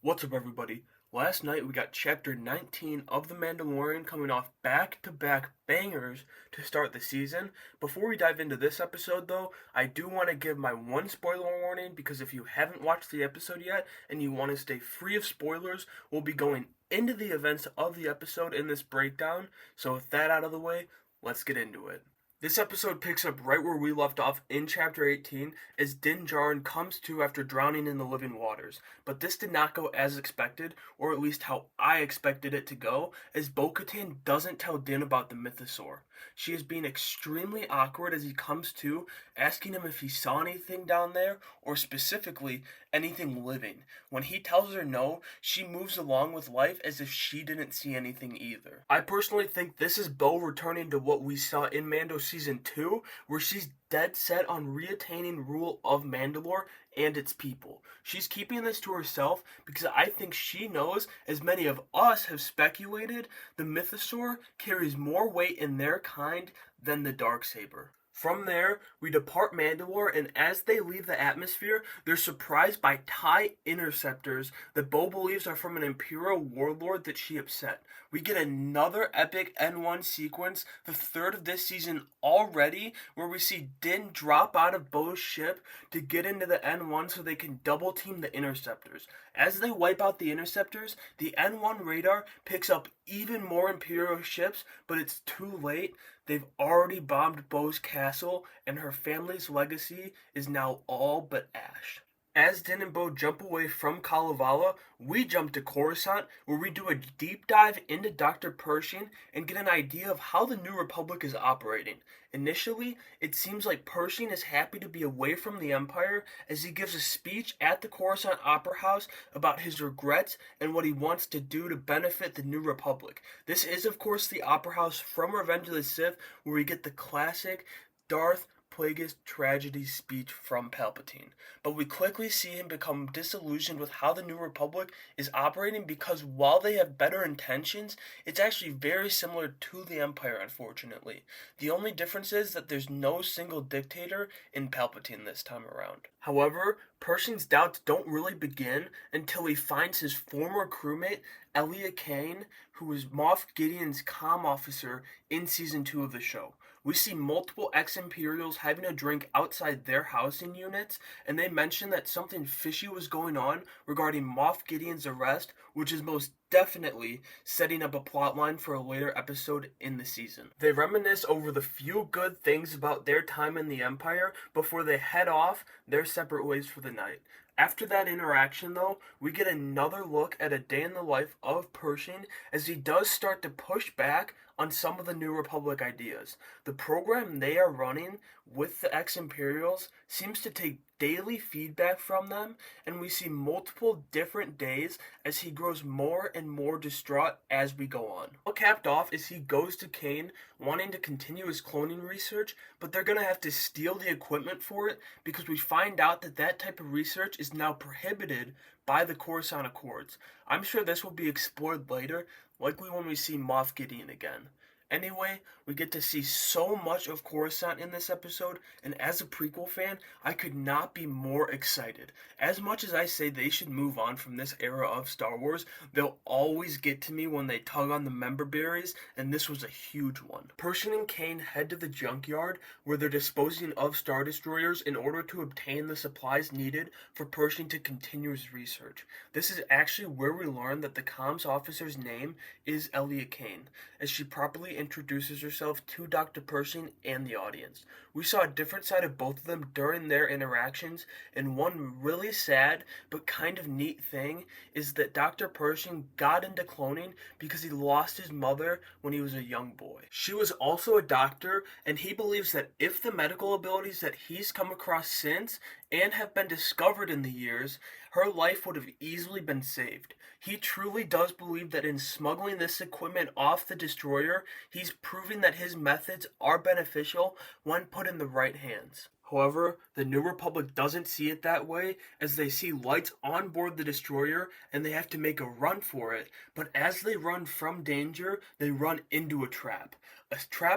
What's up, everybody? Last night we got chapter 19 of The Mandalorian coming off back-to-back bangers to start the season. Before we dive into this episode, though, I do want to give my one spoiler warning because if you haven't watched the episode yet and you want to stay free of spoilers, we'll be going into the events of the episode in this breakdown. So with that out of the way, let's get into it. This episode picks up right where we left off in Chapter 18 as Din Djarin comes to after drowning in the living waters. But this did not go as expected, or at least how I expected it to go, as Bo-Katan doesn't tell Din about the mythosaur. She is being extremely awkward as he comes to, asking him if he saw anything down there, or specifically, anything living. When he tells her no, she moves along with life as if she didn't see anything either. I personally think this is Bo returning to what we saw in Mando Season 2, where she's dead set on reattaining rule of Mandalore and its people. She's keeping this to herself because I think she knows, as many of us have speculated, the mythosaur carries more weight in their kind than the Darksaber. From there, we depart Mandalore, and as they leave the atmosphere, they're surprised by TIE interceptors that Bo believes are from an Imperial warlord that she upset. We get another epic N1 sequence, the third of this season already, where we see Din drop out of Bo's ship to get into the N1 so they can double team the interceptors. As they wipe out the interceptors, the N1 radar picks up even more Imperial ships, but it's too late. They've already bombed Bo's castle, and her family's legacy is now all but ash. As Din and Bo jump away from Kalevala, we jump to Coruscant, where we do a deep dive into DR.PERSHING and get an idea of how the New Republic is operating. Initially, it seems like Pershing is happy to be away from the Empire as he gives a speech at the Coruscant Opera House about his regrets and what he wants to do to benefit the New Republic. This is, of course, the Opera House from Revenge of the Sith, where we get the classic Darth Plagueis tragedy speech from Palpatine. But we quickly see him become disillusioned with how the New Republic is operating because while they have better intentions, it's actually very similar to the Empire, unfortunately. The only difference is that there's no single dictator in Palpatine this time around. However, Pershing's doubts don't really begin until he finds his former crewmate, Elia Kane, who was Moff Gideon's comm officer in Season 2 of the show. We see multiple ex-Imperials having a drink outside their housing units, and they mention that something fishy was going on regarding Moff Gideon's arrest, which is most definitely setting up a plotline for a later episode in the season. They reminisce over the few good things about their time in the Empire before they head off their separate ways for the night. After that interaction, though, we get another look at a day in the life of Pershing as he does start to push back on some of the New Republic ideas. The program they are running with the ex-Imperials seems to take daily feedback from them, and we see multiple different days as he grows more and more distraught as we go on. All capped off is he goes to Kane wanting to continue his cloning research, but they're going to have to steal the equipment for it because we find out that that type of research is now prohibited by the Coruscant Accords. I'm sure this will be explored later, likely when we see Moff Gideon again. Anyway, we get to see so much of Coruscant in this episode, and as a prequel fan, I could not be more excited. As much as I say they should move on from this era of Star Wars, they'll always get to me when they tug on the member berries, and this was a huge one. Pershing and Kane head to the junkyard, where they're disposing of Star Destroyers in order to obtain the supplies needed for Pershing to continue his research. This is actually where we learn that the comms officer's name is Elia Kane, as she properly introduces herself to DR.PERSHING and the audience. We saw a different side of both of them during their interactions, and one really sad but kind of neat thing is that DR.PERSHING got into cloning because he lost his mother when he was a young boy. She was also a doctor, and he believes that if the medical abilities that he's come across since and have been discovered in the years, her life would have easily been saved. He truly does believe that in smuggling this equipment off the destroyer, he's proving that his methods are beneficial when put in the right hands. However, the New Republic doesn't see it that way, as they see lights on board the destroyer and they have to make a run for it, but as they run from danger, they run into a trap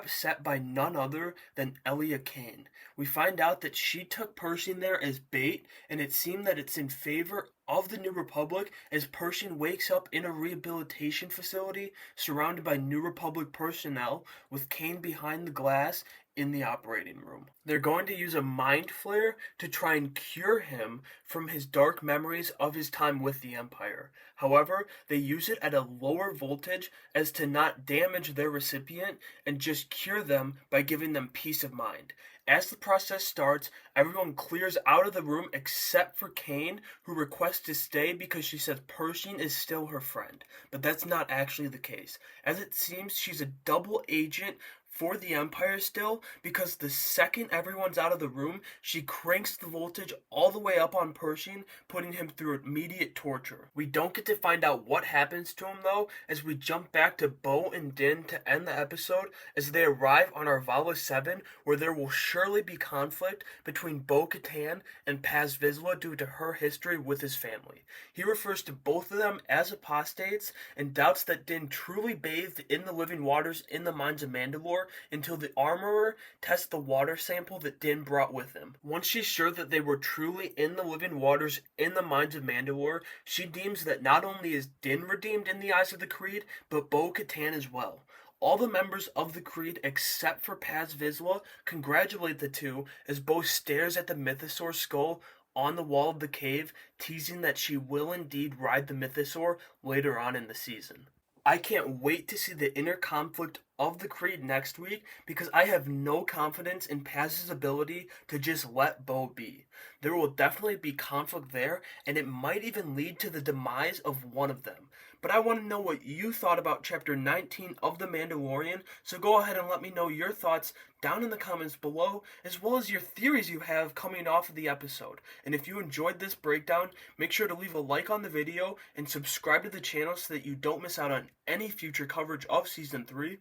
set by none other than Elia Kane. We find out that she took Pershing there as bait, and it seemed that it's in favor of the New Republic as Pershing wakes up in a rehabilitation facility surrounded by New Republic personnel with Kane behind the glass in the operating room. They're going to use a mind flare to try and cure him from his dark memories of his time with the Empire. However, they use it at a lower voltage as to not damage their recipient and just cure them by giving them peace of mind. As the process starts, everyone clears out of the room except for Kane, who requests to stay because she says Pershing is still her friend. But that's not actually the case, as it seems she's a double agent for the Empire still, because the second everyone's out of the room, she cranks the voltage all the way up on Pershing, putting him through immediate torture. We don't get to find out what happens to him though, as we jump back to Bo and Din to end the episode as they arrive on Arvala 7, where there will surely be conflict between Bo-Katan and Paz Vizsla due to her history with his family. He refers to both of them as apostates and doubts that Din truly bathed in the living waters in the mines of Mandalore until the armorer tests the water sample that Din brought with him. Once she's sure that they were truly in the living waters in the mines of Mandalore, she deems that not only is Din redeemed in the eyes of the Creed, but Bo-Katan as well. All the members of the Creed, except for Paz Vizsla, congratulate the two as Bo stares at the Mythosaur skull on the wall of the cave, teasing that she will indeed ride the Mythosaur later on in the season. I can't wait to see the inner conflict of the Creed next week because I have no confidence in Paz's ability to just let Bo be. There will definitely be conflict there, and it might even lead to the demise of one of them. But I want to know what you thought about Chapter 19 of The Mandalorian, so go ahead and let me know your thoughts down in the comments below, as well as your theories you have coming off of the episode. And if you enjoyed this breakdown, make sure to leave a like on the video and subscribe to the channel so that you don't miss out on any future coverage of Season 3,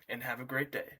and have a great day.